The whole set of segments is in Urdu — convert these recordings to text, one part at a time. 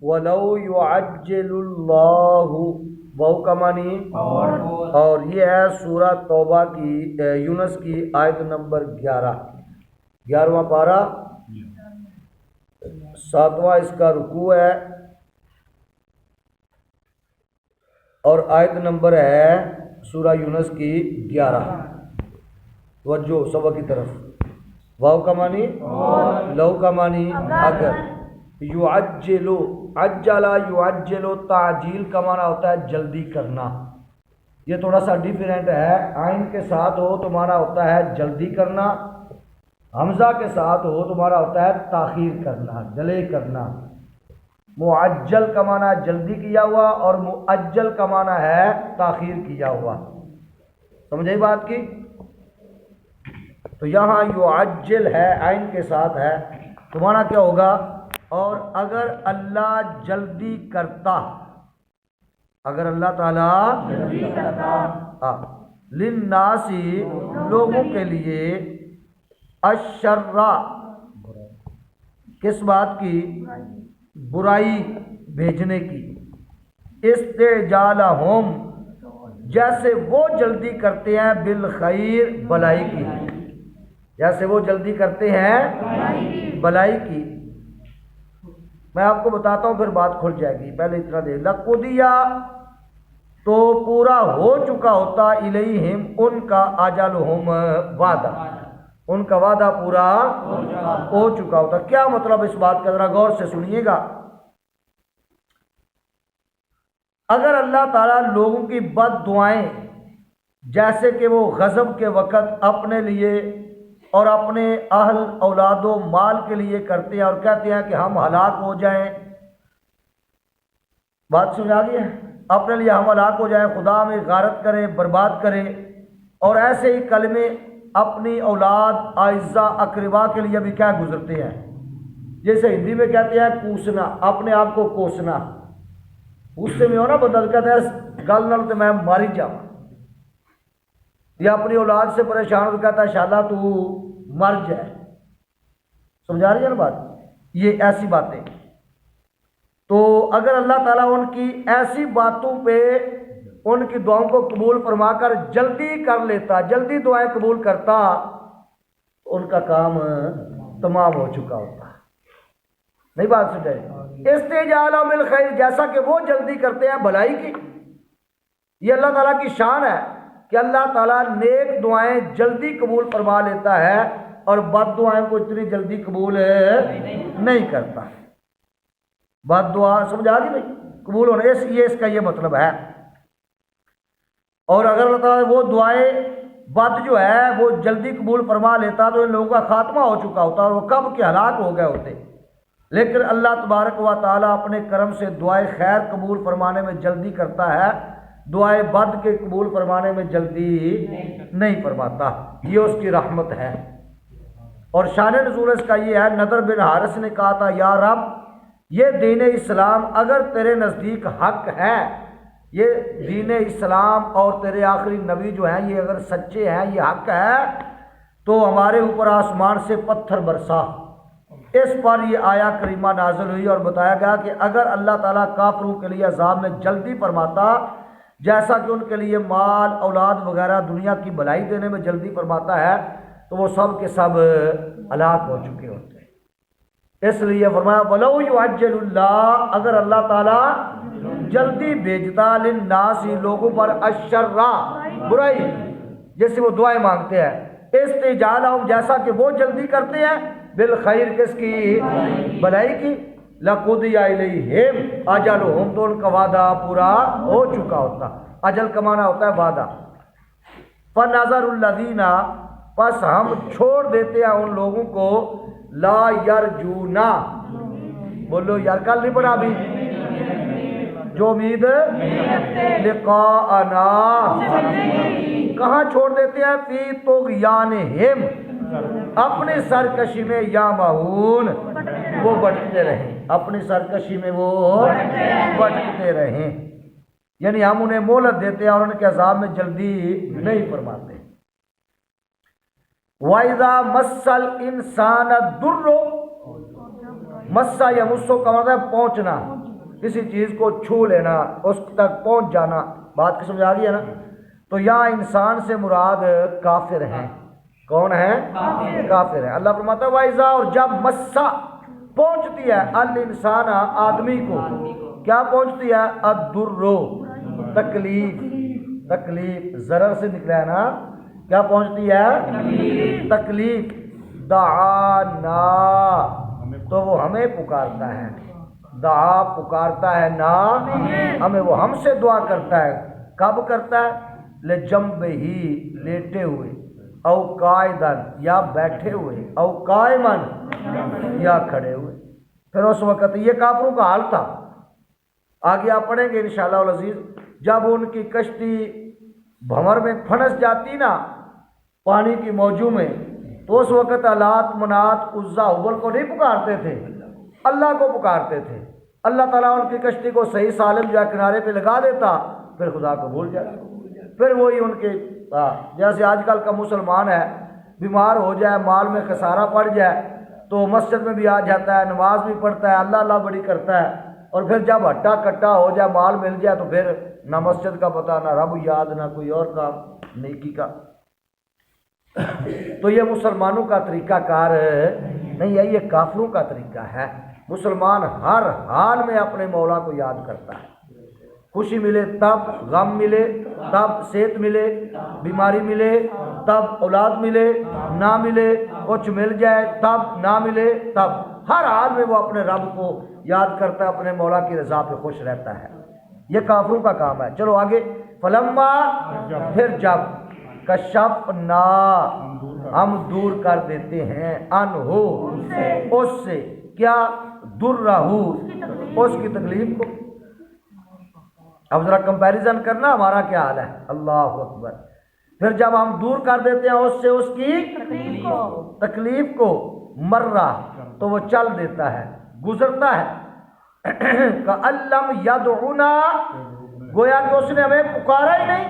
وَلَوْ يُعَجِّلُ اللَّهُ واو کا معنی اور یہ ہے سورہ توبہ کی یونس کی آیت نمبر 11واں پارہ 7واں اس کا رکوع ہے اور آیت نمبر ہے سورہ یونس کی 11. توجہ سبق کی طرف. واو کا معنی لو کا معنی اگر. یعجلو عجلا یعجلو تعجیل کا معنی ہوتا ہے جلدی کرنا. یہ تھوڑا سا ڈیفرنٹ ہے. عین کے ساتھ ہو تو معنی ہوتا ہے جلدی کرنا, حمزہ کے ساتھ ہو تو معنی ہوتا ہے تاخیر کرنا, ڈیلے کرنا. معجل کا معنی جلدی کیا ہوا اور مؤجل کا معنی ہے تاخیر کیا ہوا. سمجھے بات کی؟ تو یہاں یعجل ہے عین کے ساتھ ہے تو معنی کیا ہوگا؟ اور اگر اللہ جلدی کرتا, اگر اللہ تعالیٰ جلدی کرتا للناسی لوگوں کے لیے الشر کس بات کی؟ برائی بھیجنے کی. استعجالہم جیسے وہ جلدی کرتے ہیں بالخیر بلائی کی, جیسے وہ جلدی کرتے ہیں بلائی کی. میں آپ کو بتاتا ہوں پھر بات کھل جائے گی, پہلے اتنا دے. لقضیہ تو پورا ہو چکا ہوتا الیہم ان کا اجلہم وعدہ, ان کا وعدہ پورا ہو چکا ہوتا. کیا مطلب اس بات کا ذرا غور سے سنیے گا. اگر اللہ تعالیٰ لوگوں کی بد دعائیں جیسے کہ وہ غضب کے وقت اپنے لیے اور اپنے اہل اولاد و مال کے لیے کرتے ہیں اور کہتے ہیں کہ ہم ہلاک ہو جائیں, بات سمجھا گئی ہے, اپنے لیے ہم ہلاک ہو جائیں, خدا ہمیں غارت کرے, برباد کرے, اور ایسے ہی کلمے اپنی اولاد اعزاء اقربا کے لیے بھی کیا گزرتے ہیں, جیسے ہندی میں کہتے ہیں کوسنا, اپنے آپ کو کوسنا. غصے میں ہو نا بندہ کہتا ہے گل نال تو میں ماری جاؤں, یا اپنی اولاد سے پریشان ہو کہتا ہے شالا تو مر جائے. سمجھا رہی ہے نا بات؟ یہ ایسی باتیں. تو اگر اللہ تعالیٰ ان کی ایسی باتوں پہ ان کی دعاؤں کو قبول فرما کر جلدی کر لیتا, جلدی دعائیں قبول کرتا, ان کا کام تمام ہو چکا ہوتا. نہیں بات سمجھے؟ استعجال بالخیر جیسا کہ وہ جلدی کرتے ہیں بھلائی کی. یہ اللہ تعالیٰ کی شان ہے کہ اللہ تعالیٰ نیک دعائیں جلدی قبول فرما لیتا ہے اور بد دعائیں کو اتنی جلدی قبول نہیں کرتا. بد دعا سمجھا دی نہیں قبول ہونے, اس کا یہ مطلب ہے. اور اگر اللہ تعالیٰ وہ دعائیں بد جو ہے وہ جلدی قبول فرما لیتا تو ان لوگوں کا خاتمہ ہو چکا ہوتا اور وہ کب کے ہلاک ہو گئے ہوتے. لیکن اللہ تبارک و تعالیٰ اپنے کرم سے دعائیں خیر قبول فرمانے میں جلدی کرتا ہے, دعائیں بد کے قبول فرمانے میں جلدی نہیں فرماتا. یہ اس کی رحمت ہے. اور شان نزول اس کا یہ ہے, نضر بن حارث نے کہا تھا یا رب یہ دین اسلام اگر تیرے نزدیک حق ہے, یہ دین اسلام اور تیرے آخری نبی جو ہیں یہ اگر سچے ہیں, یہ حق ہے, تو ہمارے اوپر آسمان سے پتھر برسا. اس پر یہ آیا کریمہ نازل ہوئی اور بتایا گیا کہ اگر اللہ تعالیٰ کافروں کے لیے عذاب میں جلدی فرماتا جیسا کہ ان کے لیے مال اولاد وغیرہ دنیا کی بھلائی دینے میں جلدی فرماتا ہے تو وہ سب کے سب ہلاک ہو چکے ہوتے ہیں. اس لیے فرمایا وَلَوْ يُعَجِّلُ اللَّهُ اگر اللہ تعالیٰ جلدی بھیجتا للناس لوگوں پر الشر برائی, جیسے وہ دعائیں مانگتے ہیں, استعجالہم جیسا کہ وہ جلدی کرتے ہیں بالخیر کس کی؟ بھلائی کی. لقضی الیہم اجلہم تو ان کا وعدہ پورا ہو چکا ہوتا. اجل کا معنی ہوتا ہے وعدہ. فنظر الذین پس ہم چھوڑ دیتے ہیں ان لوگوں کو لا یرجونا, بولو یار کل نہیں پڑھا ابھی, جو امید لقاءنا, کہاں چھوڑ دیتے ہیں؟ فی طغیانہم اپنی سرکشی میں, یا مہون وہ بٹتے رہیں, اپنی سرکشی میں وہ بٹتے رہیں. یعنی ہم انہیں مہلت دیتے ہیں اور ان کے عذاب میں جلدی نہیں فرماتے. وَإِذَا مَسَّ الْإِنسَانَ الضُّرُّ مسا یا مسو کا مطلب ہے پہنچنا، کسی چیز کو چھو لینا، اس تک پہنچ جانا۔ بات کی سمجھ آ گئی ہے نا؟ تو یہاں انسان سے مراد کافر ہیں۔ کون ہیں؟ کافر ہیں۔ اللہ فرماتا ہے وَإِذَا، اور جب مسا پہنچتی ہے الانسان آدمی کو، کیا پہنچتی ہے؟ الدر، تکلیف ضرر سے نکلا ہے نا، کیا پہنچتی ہے؟ تکلیف۔ دعانا، تو وہ ہمیں پکارتا ہے، دعا پکارتا ہے نا ہمیں، وہ ہم سے دعا کرتا ہے۔ کب کرتا ہے؟ لجنبہ، لیٹے ہوئے، او قائدن، یا بیٹھے ہوئے، او قائمن، یا کھڑے ہوئے۔ پھر اس وقت یہ کافروں کا حال تھا، آگے آپ پڑھیں گے انشاءاللہ العزیز، جب ان کی کشتی بھنور میں پھنس جاتی نا پانی کی موجوں میں، تو اس وقت لات، منات، عزا، حبل کو نہیں پکارتے تھے، اللہ کو پکارتے تھے۔ اللہ تعالیٰ ان کی کشتی کو صحیح سالم جو ہے کنارے پہ لگا دیتا، پھر خدا کو بھول جاتا۔ پھر وہی ان کے جیسے آج کل کا مسلمان ہے، بیمار ہو جائے، مال میں خسارہ پڑ جائے تو مسجد میں بھی آ جاتا ہے، نماز بھی پڑھتا ہے، اللہ اللہ بڑی کرتا ہے، اور پھر جب ہٹا کٹا ہو جائے، مال مل جائے، تو پھر نہ مسجد کا پتہ، نہ رب یاد، نہ کوئی اور کام نیکی کا۔ تو یہ مسلمانوں کا طریقہ کار نہیں ہے، یہ کافروں کا طریقہ ہے۔ مسلمان ہر حال میں اپنے مولا کو یاد کرتا ہے، خوشی ملے تب، غم ملے تب، صحت ملے، بیماری ملے تب، اولاد ملے نہ ملے، کچھ مل جائے تب، نہ ملے تب، ہر حال میں وہ اپنے رب کو یاد کرتا ہے، اپنے مولا کی رضا پہ خوش رہتا ہے۔ یہ کافروں کا کام ہے۔ چلو آگے، فلما، پھر جب، کشفنا، ہم دور کر دیتے ہیں، انہو، اس سے، کیا؟ درہو، اس کی تکلیف کو۔ اب ذرا کمپیریزن کرنا ہمارا کیا حال ہے، اللہ اکبر۔ پھر جب ہم دور کر دیتے ہیں اس سے اس کی تکلیف کو، مرہ، تو وہ چل دیتا ہے، گزرتا ہے، کألم یدعونا، گویا کہ اس نے ہمیں پکارا ہی نہیں،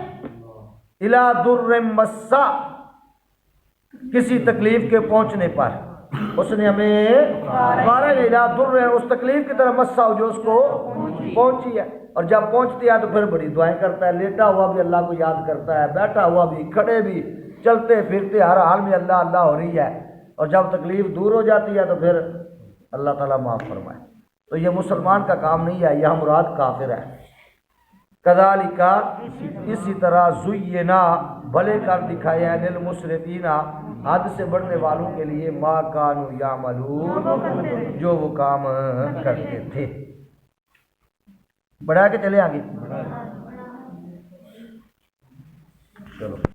الی در مسا، کسی تکلیف کے پہنچنے پر اس نے ہمیں پکارا ہی نہیں، الی در، اس تکلیف کی طرف، مسا جو اس کو پہنچی ہے۔ اور جب پہنچتی ہے تو پھر بڑی دعائیں کرتا ہے، لیٹا ہوا بھی اللہ کو یاد کرتا ہے، بیٹھا ہوا بھی، کھڑے بھی، چلتے پھرتے ہر حال میں اللہ اللہ ہو رہی ہے۔ اور جب تکلیف دور ہو جاتی ہے تو پھر اللہ تعالیٰ معاف فرمائے۔ تو یہ مسلمان کا کام نہیں ہے، یہ مراد کافر ہے۔ کذالک، اسی طرح، زینا، بھلے کر دکھائے ہیں، للمسرفین، حد سے بڑھنے والوں کے لیے، ما کانوا یعملون، جو وہ کام کرتے تھے۔ بڑھا کے چلے آگے، چلو۔